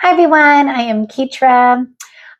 Hi everyone, I am Ketra.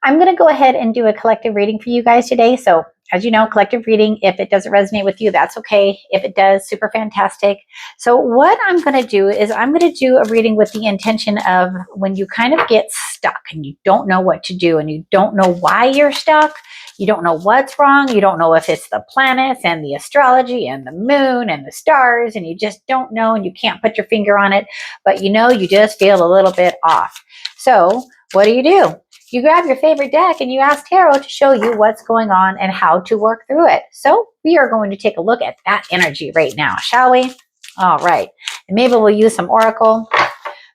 I'm going to go ahead and do a collective reading for you guys today. So as you know, collective reading, if it doesn't resonate with you, that's okay. If it does, super fantastic. So what I'm going to do is I'm going to do a reading with the intention of when you kind of get stuck and you don't know what to do and you don't know why you're stuck. You don't know what's wrong. You don't know if it's the planets and the astrology and the moon and the stars, and you just don't know and you can't put your finger on it, but you know you just feel a little bit off. So what do? You grab your favorite deck and you ask Tarot to show you what's going on and how to work through it. So we are going to take a look at that energy right now, shall we? All right. And maybe we'll use some Oracle,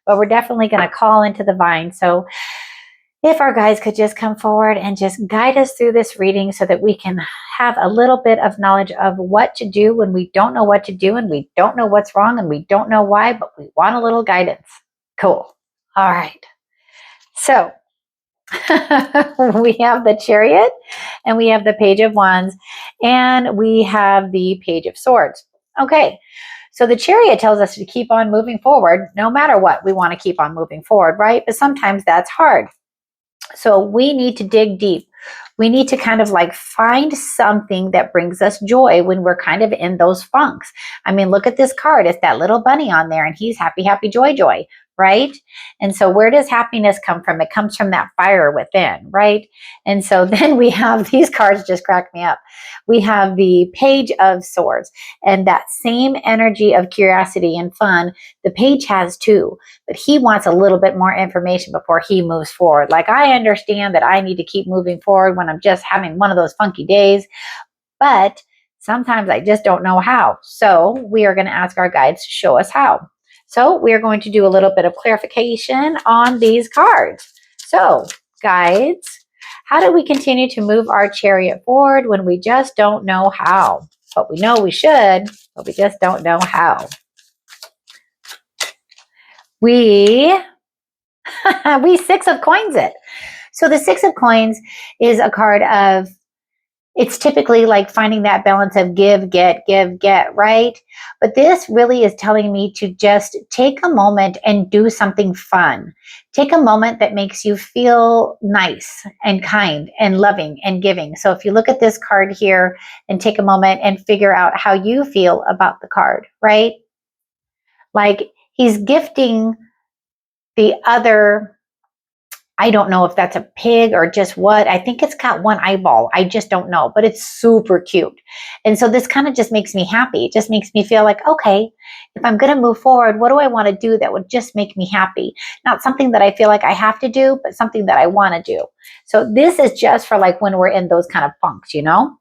but we're definitely going to call into the vine. So if our guides could just come forward and just guide us through this reading so that we can have a little bit of knowledge of what to do when we don't know what to do and we don't know what's wrong and we don't know why, but we want a little guidance. Cool. All right. So we have the Chariot and we have the Page of Wands and we have the Page of Swords. Okay. So the Chariot tells us to keep on moving forward. No matter what, we want to keep on moving forward, right? But sometimes that's hard. So we need to dig deep. We need to kind of like find something that brings us joy when we're kind of in those funks. I mean, look at this card. It's that little bunny on there and he's happy, happy, joy, joy, right? And so where does happiness come from? It comes from that fire within, right? And so then we have these cards just crack me up. We have the Page of Swords and that same energy of curiosity and fun the page has too, but he wants a little bit more information before he moves forward. Like, I understand that I need to keep moving forward when I'm just having one of those funky days, but sometimes I just don't know how. So we are going to ask our guides to show us how. So we are going to do a little bit of clarification on these cards. So guides, how do we continue to move our chariot forward when we just don't know how? But we know we should, but we just don't know how. We Six of Coins it. So the Six of Coins is a card of, it's typically like finding that balance of give, get, right? But this really is telling me to just take a moment and do something fun. Take a moment that makes you feel nice and kind and loving and giving. So if you look at this card here and take a moment and figure out how you feel about the card, right? Like, he's gifting the other, I don't know if that's a pig or just what. I think it's got one eyeball. I just don't know, but it's super cute. And so this kind of just makes me happy. It just makes me feel like, okay, if I'm going to move forward, what do I want to do that would just make me happy? Not something that I feel like I have to do, but something that I want to do. So this is just for like when we're in those kind of funks, you know?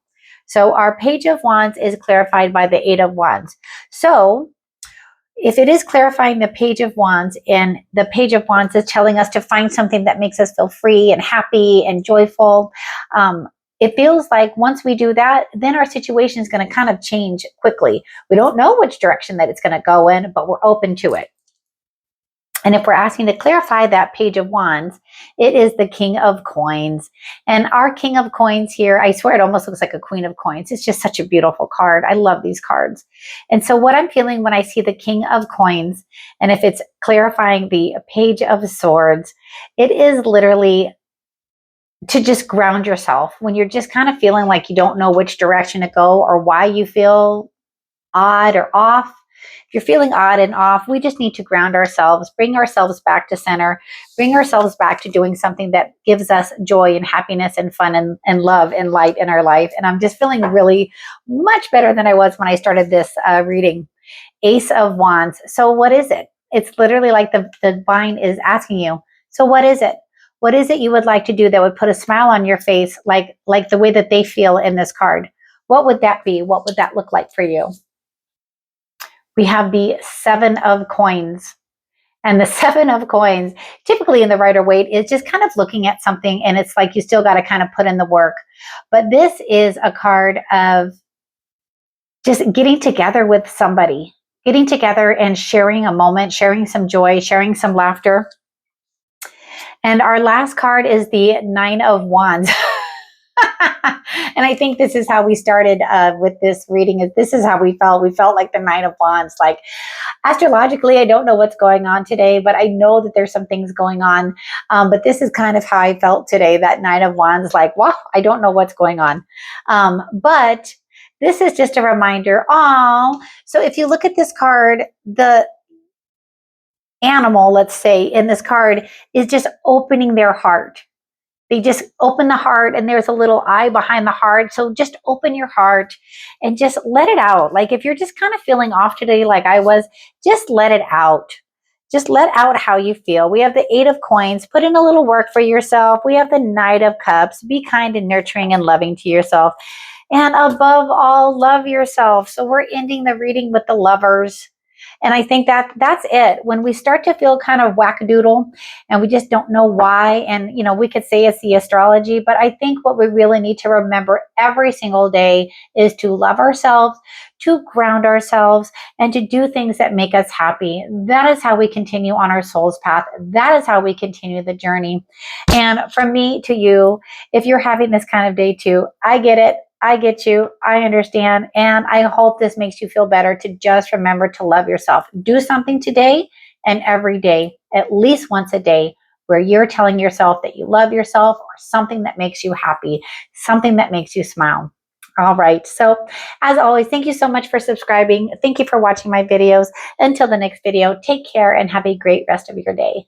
So our Page of Wands is clarified by the Eight of Wands. So if it is clarifying the Page of Wands, and the Page of Wands is telling us to find something that makes us feel free and happy and joyful, it feels like once we do that, then our situation is going to kind of change quickly. We don't know which direction that it's going to go in, but we're open to it. And if we're asking to clarify that Page of Wands, it is the King of Coins. And our King of Coins here, I swear it almost looks like a Queen of Coins. It's just such a beautiful card. I love these cards. And so what I'm feeling when I see the King of Coins, and if it's clarifying the Page of Swords, it is literally to just ground yourself when you're just kind of feeling like you don't know which direction to go or why you feel odd or off. If you're feeling odd and off, we just need to ground ourselves, bring ourselves back to center, bring ourselves back to doing something that gives us joy and happiness and fun and love and light in our life. And I'm just feeling really much better than I was when I started this reading. Ace of Wands. So what is it? It's literally like the divine is asking you, so what is it? What is it you would like to do that would put a smile on your face like the way that they feel in this card? What would that be? What would that look like for you? We have the Seven of Coins. And the Seven of Coins, typically in the Rider-Waite, is just kind of looking at something and it's like you still got to kind of put in the work. But this is a card of just getting together with somebody, getting together and sharing a moment, sharing some joy, sharing some laughter. And our last card is the Nine of Wands. And I think this is how we started with this reading. Is this is how we felt. We felt like the Nine of Wands. Like astrologically, I don't know what's going on today, but I know that there's some things going on. But this is kind of how I felt today. That Nine of Wands. Like, wow, I don't know what's going on. But this is just a reminder. So if you look at this card, the animal, let's say, in this card is just opening their heart. They just open the heart and there's a little eye behind the heart. So just open your heart and just let it out. Like if you're just kind of feeling off today, like I was, just let it out. Just let out how you feel. We have the Eight of Coins. Put in a little work for yourself. We have the Knight of Cups. Be kind and nurturing and loving to yourself. And above all, love yourself. So we're ending the reading with the Lovers. And I think that that's it. When we start to feel kind of wackadoodle and we just don't know why, and we could say it's the astrology, but I think what we really need to remember every single day is to love ourselves, to ground ourselves, and to do things that make us happy. That is how we continue on our soul's path. That is how we continue the journey. And from me to you, if you're having this kind of day too, I get it. I get you. I understand. And I hope this makes you feel better to just remember to love yourself. Do something today and every day, at least once a day, where you're telling yourself that you love yourself or something that makes you happy, something that makes you smile. All right. So as always, thank you so much for subscribing. Thank you for watching my videos. Until the next video, take care and have a great rest of your day.